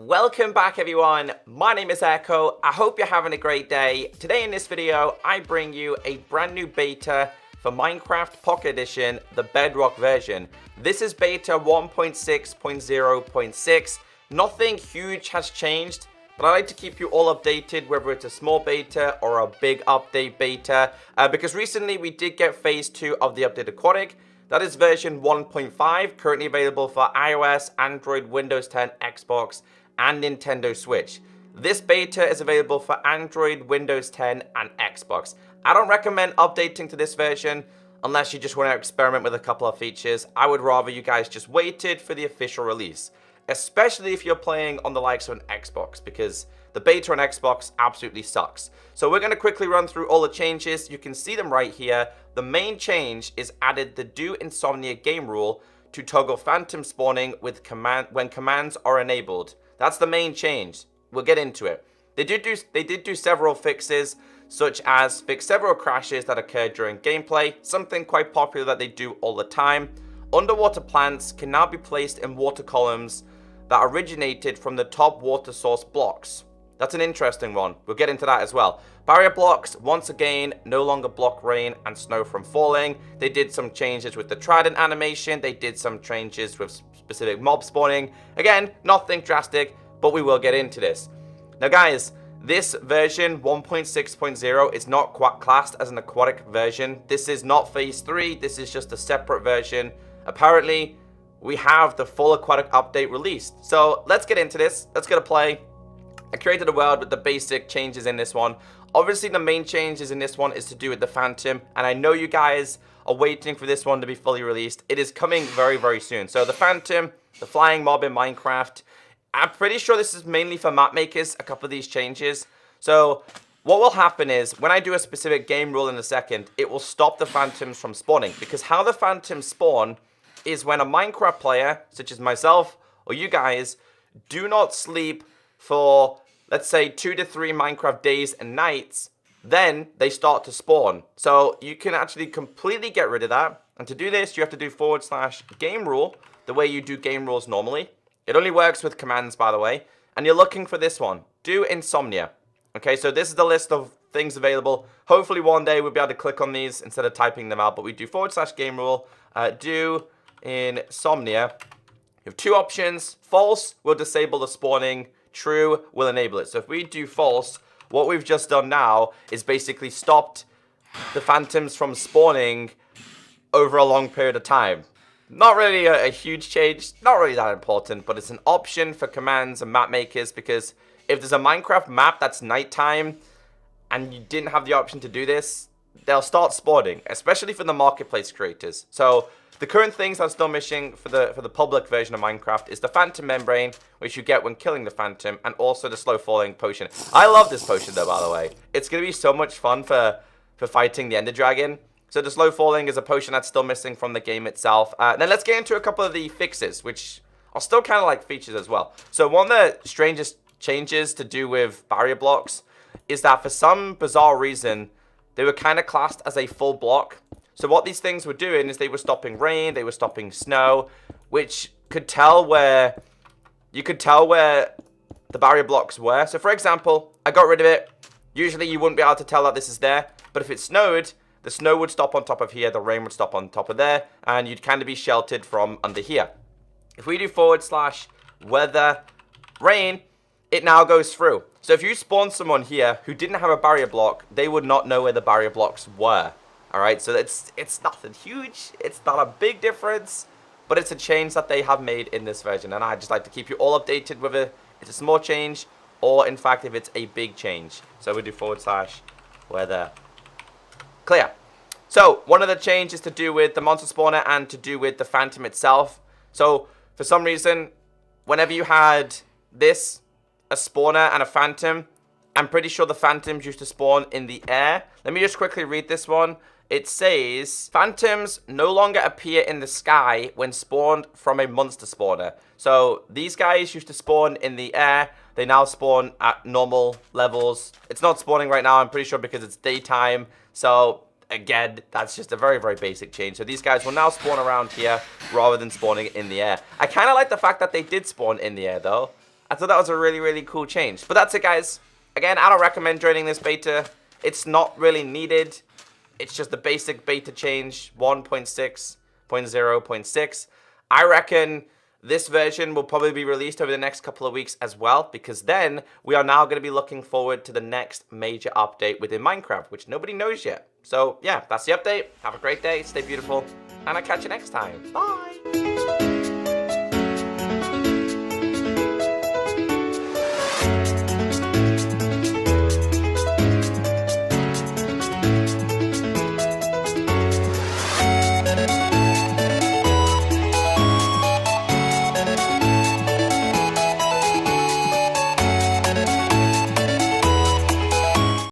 Welcome back everyone, my name is Echo. I hope you're having a great day. Today in this video, I bring you a brand new beta for Minecraft Pocket Edition, the Bedrock version. This is beta 1.6.0.6. Nothing huge has changed, but I like to keep you all updated, whether it's a small beta or a big update beta, because recently we did get phase 2 of the update Aquatic. That is version 1.5, currently available for iOS, Android, Windows 10, Xbox, and Nintendo Switch. This beta is available for Android, Windows 10, and Xbox. I don't recommend updating to this version unless you just want to experiment with a couple of features. I would rather you guys just waited for the official release, especially if you're playing on the likes of an Xbox, because the beta on Xbox absolutely sucks. So we're going to quickly run through all the changes. You can see them right here. The main change is added the Do Insomnia game rule to toggle phantom spawning with when commands are enabled. That's the main change. We'll get into it. They did do several fixes, such as fix several crashes that occurred during gameplay, something quite popular that they do all the time. Underwater plants can now be placed in water columns that originated from the top water source blocks. That's an interesting one. We'll get into that as well. Barrier blocks, once again, no longer block rain and snow from falling. They did some changes with the trident animation. They did some changes with specific mob spawning. Again, nothing drastic, but we will get into this. Now guys, this version 1.6.0 is not quite classed as an aquatic version. This is not phase 3. This is just a separate version. Apparently, we have the full aquatic update released. So let's get into this. Let's get a play. I created a world with the basic changes in this one. Obviously, the main changes in this one is to do with the Phantom, and I know you guys are waiting for this one to be fully released. It is coming very, very soon. So the Phantom, the flying mob in Minecraft, I'm pretty sure this is mainly for map makers, a couple of these changes. So what will happen is, when I do a specific game rule in a second, it will stop the Phantoms from spawning, because how the Phantoms spawn is when a Minecraft player, such as myself or you guys, do not sleep for, let's say, 2 to 3 Minecraft days and nights, then they start to spawn. So you can actually completely get rid of that. And to do this, you have to do /Gamerule, the way you do game rules normally. It only works with commands, by the way. And you're looking for this one, Do Insomnia. Okay, so this is the list of things available. Hopefully one day we'll be able to click on these instead of typing them out. But we do /Gamerule, Do Insomnia. You have 2 options. False will disable the spawning. True will enable it. So if we do false, what we've just done now is basically stopped the Phantoms from spawning over a long period of time. Not really a huge change, not really that important, but it's an option for commands and map makers, because if there's a Minecraft map that's nighttime and you didn't have the option to do this, they'll start spawning, especially for the marketplace creators. So the current things I'm still missing for the public version of Minecraft is the Phantom Membrane, which you get when killing the Phantom, and also the slow falling potion. I love this potion though, by the way. It's going to be so much fun for fighting the Ender Dragon. So the slow falling is a potion that's still missing from the game itself. Then let's get into a couple of the fixes, which are still kind of like features as well. So one of the strangest changes to do with barrier blocks is that for some bizarre reason, they were kind of classed as a full block. So what these things were doing is they were stopping rain, they were stopping snow, which could tell where, you could tell where the barrier blocks were. So for example, I got rid of it. Usually you wouldn't be able to tell that this is there, but if it snowed, the snow would stop on top of here, the rain would stop on top of there, and you'd kind of be sheltered from under here. If we do /weather rain, it now goes through. So if you spawn someone here who didn't have a barrier block, they would not know where the barrier blocks were. Alright, so it's nothing huge, it's not a big difference, but it's a change that they have made in this version, and I just like to keep you all updated with it. It's a small change, or in fact if it's a big change. So we do /weather clear. So one of the changes to do with the monster spawner and to do with the Phantom itself. So for some reason, whenever you had this, a spawner and a Phantom, I'm pretty sure the Phantoms used to spawn in the air. Let me just quickly read this one. It says, Phantoms no longer appear in the sky when spawned from a monster spawner. So these guys used to spawn in the air. They now spawn at normal levels. It's not spawning right now, I'm pretty sure, because it's daytime. So again, that's just a very, very basic change. So these guys will now spawn around here rather than spawning in the air. I kind of like the fact that they did spawn in the air though. I thought that was a really, really cool change. But that's it, guys. Again, I don't recommend joining this beta. It's not really needed. It's just the basic beta change, 1.6.0.6. I reckon this version will probably be released over the next couple of weeks as well, because then we are now going to be looking forward to the next major update within Minecraft, which nobody knows yet. So yeah, that's the update. Have a great day, stay beautiful, and I'll catch you next time. Bye!